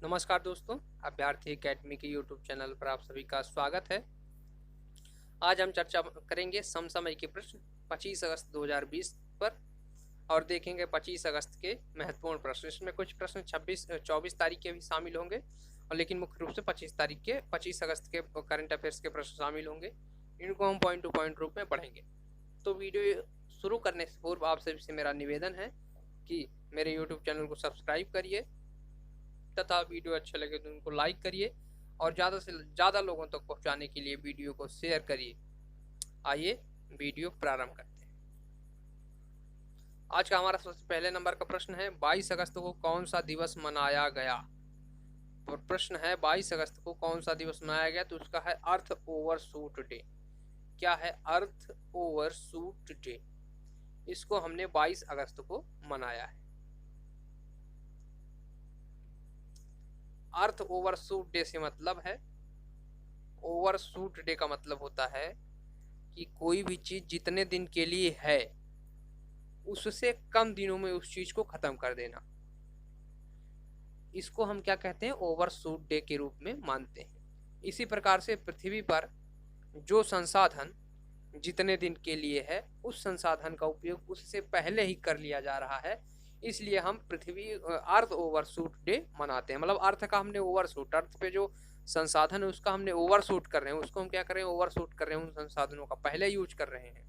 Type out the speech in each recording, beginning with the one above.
नमस्कार दोस्तों, अभ्यर्थी एकेडमी के यूट्यूब चैनल पर आप सभी का स्वागत है। आज हम चर्चा करेंगे समसामयिक के प्रश्न 25 अगस्त 2020 पर और देखेंगे 25 अगस्त के महत्वपूर्ण प्रश्न। इसमें कुछ प्रश्न 24 तारीख के भी शामिल होंगे और लेकिन मुख्य रूप से 25 अगस्त के करंट अफेयर्स के प्रश्न शामिल होंगे। इनको हम पॉइंट टू पॉइंट रूप में पढ़ेंगे। तो वीडियो शुरू करने से पूर्व आप सभी से मेरा निवेदन है कि मेरे यूट्यूब चैनल को सब्सक्राइब करिए तथा वीडियो अच्छे लगे तो उनको लाइक करिए और ज़्यादा से ज़्यादा लोगों तक पहुंचाने के लिए वीडियो को शेयर करिए। आइए वीडियो प्रारंभ करते हैं। आज का हमारा सबसे पहले नंबर का प्रश्न है 22 अगस्त को कौन सा दिवस मनाया गया। और प्रश्न है 22 अगस्त को कौन सा दिवस मनाया गया, तो उसका है अर्थ ओवरशूट डे। क्या है? अर्थ ओवरशूट डे। इसको हमने 22 अगस्त को मनाया है। अर्थ ओवरशूट डे से मतलब है, ओवरशूट डे का मतलब होता है कि कोई भी चीज जितने दिन के लिए है उससे कम दिनों में उस चीज को खत्म कर देना, इसको हम क्या कहते हैं? ओवरशूट डे के रूप में मानते हैं। इसी प्रकार से पृथ्वी पर जो संसाधन जितने दिन के लिए है उस संसाधन का उपयोग उससे पहले ही कर लिया जा रहा है, इसलिए हम अर्थ ओवरशूट डे मनाते हैं। मतलब अर्थ का हमने ओवरशूट, अर्थ पे जो संसाधन है उसका हमने ओवरशूट कर रहे हैं, उसको हम क्या कर रहे हैं? ओवरशूट कर रहे हैं, उन संसाधनों का पहले यूज कर रहे हैं।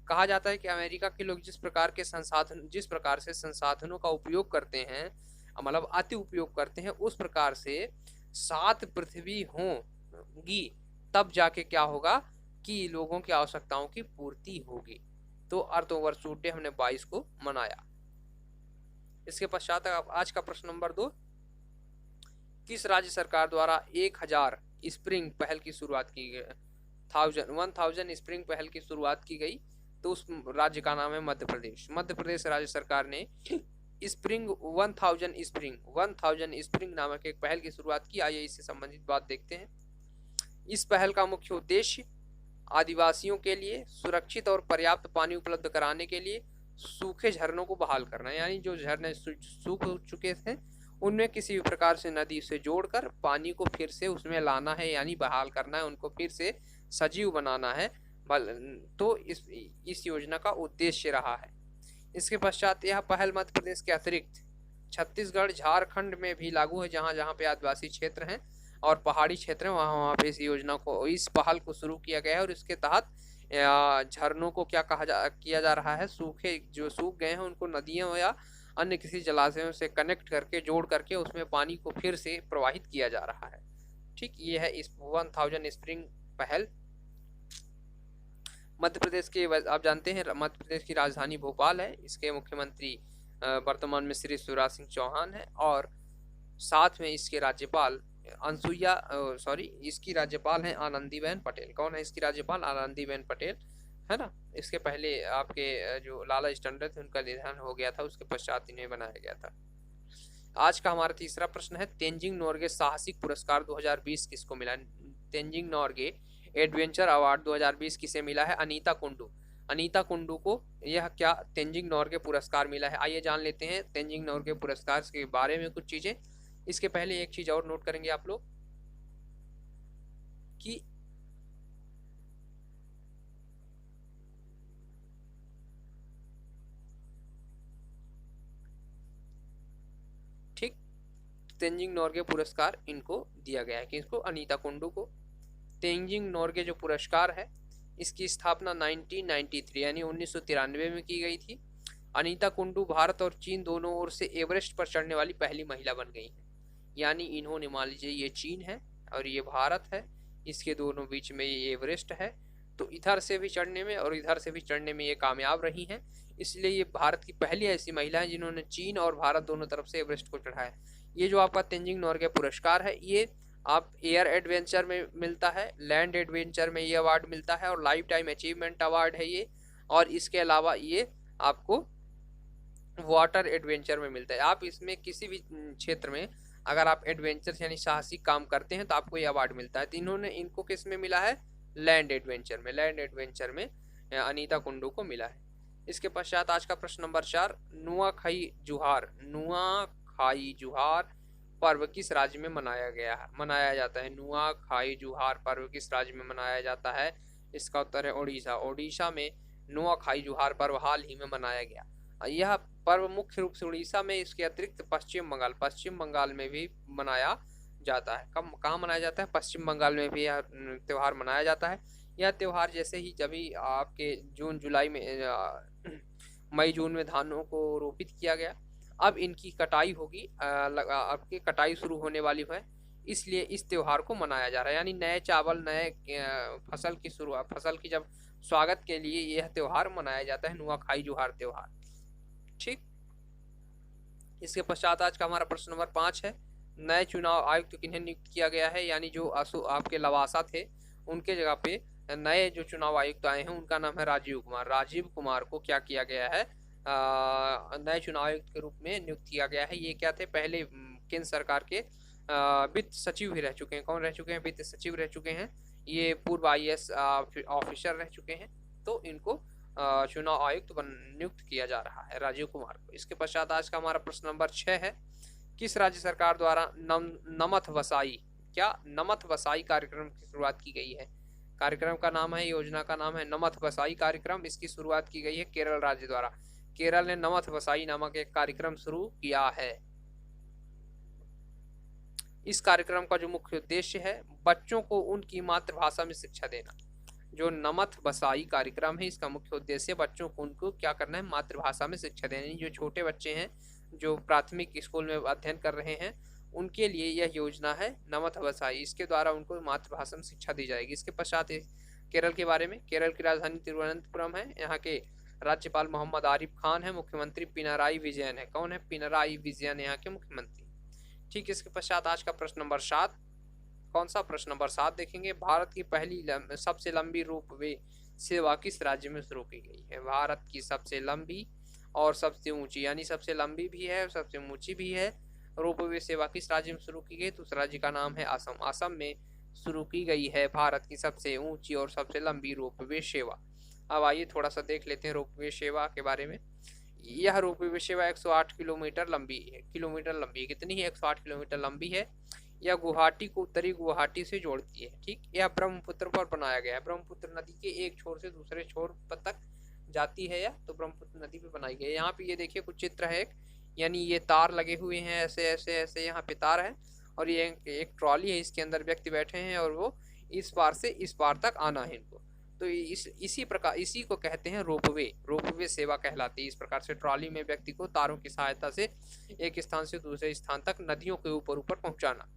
कहा जाता है कि अमेरिका के लोग जिस प्रकार से संसाधनों का उपयोग करते हैं, मतलब अति उपयोग करते हैं, उस प्रकार से 7 पृथ्वी होंगी तब जाके क्या होगा कि लोगों की आवश्यकताओं की पूर्ति होगी। तो अर्थ ओवरशूट डे हमने 22 को मनाया। इसके पश्चात आज का प्रश्न नंबर 2, किस राज्य सरकार द्वारा 1000 स्प्रिंग पहल की शुरुआत की गई? 1000 स्प्रिंग पहल की शुरुआत की गई, तो उस राज्य का नाम है मध्य प्रदेश। मध्य प्रदेश राज्य सरकार ने स्प्रिंग 1000 स्प्रिंग नामक एक पहल की शुरुआत की। आइए इससे संबंधित बात देखते हैं। इस पहल का मुख्य उद्देश्य आदिवासियों के लिए सुरक्षित और पर्याप्त पानी उपलब्ध कराने के लिए सूखे झरनों को बहाल करना, यानी जो झरने सूख चुके थे उनमें किसी भी प्रकार से नदी से जोड़कर पानी को फिर से उसमें लाना है, यानी बहाल करना है, उनको फिर से सजीव बनाना है। तो इस योजना का उद्देश्य रहा है। इसके पश्चात यह पहल मध्य प्रदेश के अतिरिक्त छत्तीसगढ़, झारखंड में भी लागू है, जहाँ जहाँ पे आदिवासी क्षेत्र हैं और पहाड़ी क्षेत्र हैं वहाँ पे इस पहल को शुरू किया गया है। और इसके तहत झरनों को क्या किया जा रहा है? जो सूख गए हैं उनको नदियों या अन्य किसी जलाशयों से कनेक्ट करके, जोड़ करके उसमें पानी को फिर से प्रवाहित किया जा रहा है। ठीक, ये है इस 1000 स्प्रिंग पहल। मध्य प्रदेश के, आप जानते हैं मध्य प्रदेश की राजधानी भोपाल है। इसके मुख्यमंत्री वर्तमान में श्री शिवराज सिंह चौहान है और साथ में इसके राज्यपाल इसकी राज्यपाल हैं आनंदीबेन पटेल। कौन है इसकी राज्यपाल? आनंदीबेन पटेल, है ना। इसके पहले आपके जो लाला टंडन थे उनका निधन हो गया था, उसके पश्चात इन्हें बनाया गया था। आज का हमारा तीसरा प्रश्न है तेंजिंग नोर्गे साहसिक पुरस्कार 2020 किसको मिला? तेंजिंग नोर्गे एडवेंचर अवार्ड 2020 किसे मिला है? अनीता कुंडू। अनीता कुंडू को यह क्या तेंजिंग नोर्गे पुरस्कार मिला है? आइए जान लेते हैं तेंजिंग नोर्गे पुरस्कार के बारे में कुछ चीजें। इसके पहले एक चीज और नोट करेंगे आप लोग कि ठीक, तेंजिंग नोर्गे पुरस्कार इनको दिया गया है कि इसको अनीता कुंडू को। तेंजिंग नोर्गे जो पुरस्कार है इसकी स्थापना 1993 यानी 1993 में की गई थी। अनीता कुंडू भारत और चीन दोनों ओर से एवरेस्ट पर चढ़ने वाली पहली महिला बन गई है। यानी इन्होंने, मान लीजिए ये चीन है और ये भारत है, इसके दोनों बीच में ये एवरेस्ट है, तो इधर से भी चढ़ने में और इधर से भी चढ़ने में ये कामयाब रही हैं। इसलिए ये भारत की पहली ऐसी महिला है जिन्होंने चीन और भारत दोनों तरफ से एवरेस्ट को चढ़ाया। ये जो आपका तेंजिंग नोर्गे पुरस्कार है ये आप एयर एडवेंचर में मिलता है, लैंड एडवेंचर में ये अवार्ड मिलता है और लाइफ टाइम अचीवमेंट अवार्ड है ये। और इसके अलावा ये आपको वाटर एडवेंचर में मिलता है। आप इसमें किसी भी क्षेत्र में अगर आप एडवेंचर यानी साहसिक काम करते हैं तो आपको ये अवार्ड मिलता है। तो इनको किस में मिला है? लैंड एडवेंचर में अनीता कुंडू को मिला है। इसके पश्चात आज का प्रश्न नंबर 4, नुआखाई जुहार पर्व किस राज्य में मनाया जाता है? नुआखाई जुहार पर्व किस राज्य में मनाया जाता है? इसका उत्तर है ओडिशा। ओडिशा में नुआखाई जुहार पर्व हाल ही में मनाया गया। यह पर्व मुख्य रूप से उड़ीसा में, इसके अतिरिक्त पश्चिम बंगाल में भी मनाया जाता है। कहाँ मनाया जाता है? पश्चिम बंगाल में भी यह त्यौहार मनाया जाता है। यह त्यौहार जैसे ही जब भी आपके जून जुलाई में मई जून में धानों को रोपित किया गया, अब इनकी कटाई होगी, आपकी कटाई शुरू होने वाली है, इसलिए इस त्यौहार को मनाया जा रहा है। यानी नए चावल, नए फसल की जब स्वागत के लिए यह त्यौहार मनाया जाता है, नुआखाई जुहार त्यौहार। ठीक, इसके पश्चात आज का हमारा प्रश्न नंबर 5 है, नए चुनाव आयुक्त तो किन्हें नियुक्त किया गया है? यानी जो आपके लवासा थे उनके जगह पे नए जो चुनाव आयुक्त आए हैं उनका नाम है राजीव कुमार। राजीव कुमार को क्या किया गया है? नए चुनाव आयुक्त के रूप में नियुक्त किया गया है। ये क्या थे? पहले केंद्र सरकार के वित्त सचिव भी रह चुके हैं। कौन रह चुके हैं? वित्त सचिव रह चुके हैं। ये पूर्व IAS ऑफिसर रह चुके हैं। तो इनको चुनाव आयुक्त नियुक्त किया जा रहा है, राजीव कुमार को। इसके पश्चात आज का हमारा प्रश्न नंबर 6 है, किस राज्य सरकार द्वारा नमथ वसाई कार्यक्रम की शुरुआत की गई है? कार्यक्रम का नाम है, योजना का नाम है नमथ वसाई कार्यक्रम। इसकी शुरुआत की गई है केरल राज्य द्वारा। केरल ने नमथ वसाई नामक एक कार्यक्रम शुरू किया है। इस कार्यक्रम का जो मुख्य उद्देश्य है, बच्चों को उनकी मातृभाषा में शिक्षा देना। जो नमथ वसाई कार्यक्रम है, इसका मुख्य उद्देश्य बच्चों को उनको क्या करना है? मातृभाषा में शिक्षा देनी। जो छोटे बच्चे हैं जो प्राथमिक स्कूल में अध्ययन कर रहे हैं, उनके लिए यह योजना है नमथ वसाई। इसके द्वारा उनको मातृभाषा में शिक्षा दी जाएगी। इसके पश्चात केरल के बारे में, केरल की राजधानी तिरुवनंतपुरम है। यहाँ के राज्यपाल मोहम्मद आरिफ खान है, मुख्यमंत्री पिनाराई विजयन है। कौन है? पिनाराई विजयन यहाँ के मुख्यमंत्री। ठीक, इसके पश्चात आज का प्रश्न नंबर 7, कौन सा? प्रश्न नंबर 7 देखेंगे, भारत की पहली सबसे लंबी रोपवे सेवा किस राज्य में शुरू की गई है? भारत की सबसे लंबी और सबसे ऊंची, यानी सबसे लंबी भी है, सबसे ऊंची भी है, रोपवे सेवा किस राज्य में शुरू की गई? तो उस राज्य का नाम है असम। असम में शुरू की गई है भारत की सबसे ऊंची और सबसे लंबी रोपवे सेवा। अब आइए थोड़ा सा देख लेते हैं रोपवे सेवा के बारे में। यह रोपवे सेवा 108 किलोमीटर लंबी है। कितनी है? 108 किलोमीटर लंबी है। यह गुवाहाटी को उत्तरी गुवाहाटी से जोड़ती है। ठीक, यह ब्रह्मपुत्र पर बनाया गया है। ब्रह्मपुत्र नदी के एक छोर से दूसरे छोर पर तक जाती है, या तो ब्रह्मपुत्र नदी पे बनाई गई है। यहाँ पे ये देखिए कुछ चित्र है, यानी ये तार लगे हुए हैं, ऐसे ऐसे ऐसे यहाँ पे तार है, और ये एक ट्रॉली है, इसके अंदर व्यक्ति बैठे हैं और वो इस पार से इस पार तक आना है इनको। तो इसी को कहते हैं रोपवे सेवा कहलाती है। इस प्रकार से ट्रॉली में व्यक्ति को तारों की सहायता से एक स्थान से दूसरे स्थान तक नदियों के ऊपर पहुंचाना।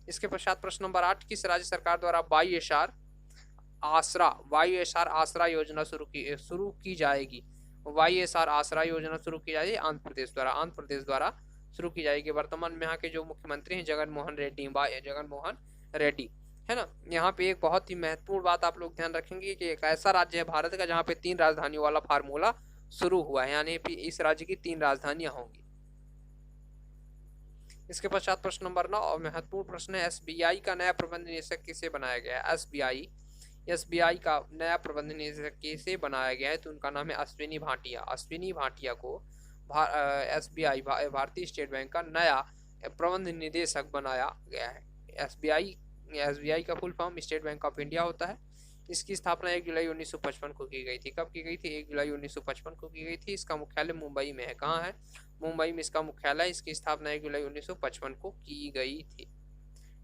इसके पश्चात प्रश्न नंबर 8, किस राज्य सरकार द्वारा वायु एसआर आसरा योजना शुरू की जाएगी? वायु एसआर आसरा योजना शुरू की जाएगी आंध्र प्रदेश द्वारा शुरू की जाएगी। वर्तमान में यहाँ के जो मुख्यमंत्री हैं जगन मोहन रेड्डी है ना। यहाँ पे एक बहुत ही महत्वपूर्ण बात आप लोग ध्यान रखेंगे कि एक ऐसा राज्य है भारत का जहाँ पे 3 राजधानियों वाला फार्मूला शुरू हुआ है, यानी इस राज्य की 3 राजधानियां होंगी। इसके पश्चात प्रश्न नंबर 9 और महत्वपूर्ण प्रश्न है, SBI का नया प्रबंध निदेशक किसे बनाया गया है? SBI का नया प्रबंध निदेशक किसे बनाया गया है? तो उनका नाम है अश्विनी भाटिया को SBI भारतीय स्टेट बैंक का नया प्रबंध निदेशक बनाया गया है। SBI का full form state bank of India होता है। इसकी स्थापना 1 जुलाई 1955 को की गई थी। कब की गई थी? 1 जुलाई 1955 को की गई थी। इसका मुख्यालय मुंबई में है। कहाँ है? मुंबई में इसका मुख्यालय। इसकी स्थापना 1 जुलाई 1955 को की गई थी।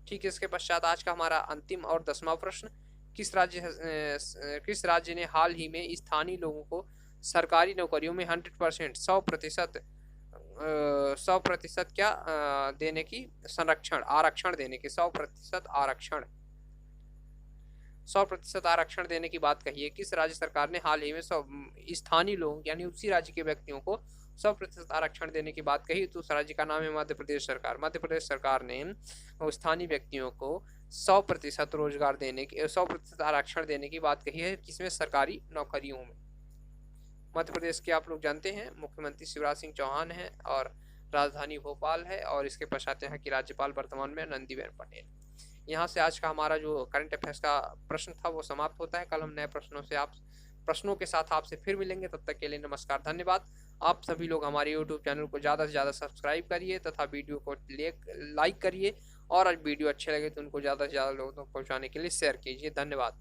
ठीक है, इसके पश्चात आज का हमारा अंतिम और 10वां प्रश्न, किस राज्य ने हाल ही में स्थानीय लोगों को सरकारी नौकरियों में 100% 100% क्या देने की आरक्षण देने की 100% आरक्षण देने की बात कही है? किस राज्य सरकार ने हाल ही में स्थानीय लोगों यानी उसी राज्य के व्यक्तियों को 100% आरक्षण देने की बात कही? तो उस राज्य का नाम है मध्य प्रदेश सरकार। मध्य प्रदेश सरकार ने स्थानीय व्यक्तियों को 100% रोजगार देने की 100% आरक्षण देने की बात कही है। किसमें? सरकारी नौकरियों में। मध्य प्रदेश के आप लोग जानते हैं मुख्यमंत्री शिवराज सिंह चौहान है और राजधानी भोपाल है, और इसके पश्चात यहाँ की राज्यपाल वर्तमान में आनंदीबेन पटेल। यहाँ से आज का हमारा जो करंट अफेयर्स का प्रश्न था वो समाप्त होता है। कल हम नए प्रश्नों से आप प्रश्नों के साथ आपसे फिर मिलेंगे। तब तक के लिए नमस्कार, धन्यवाद। आप सभी लोग हमारे यूट्यूब चैनल को ज़्यादा से ज़्यादा सब्सक्राइब करिए तथा वीडियो को लाइक करिए, और आज वीडियो अच्छे लगे तो उनको ज़्यादा से ज़्यादा लोगों तक पहुँचाने के लिए शेयर कीजिए। धन्यवाद।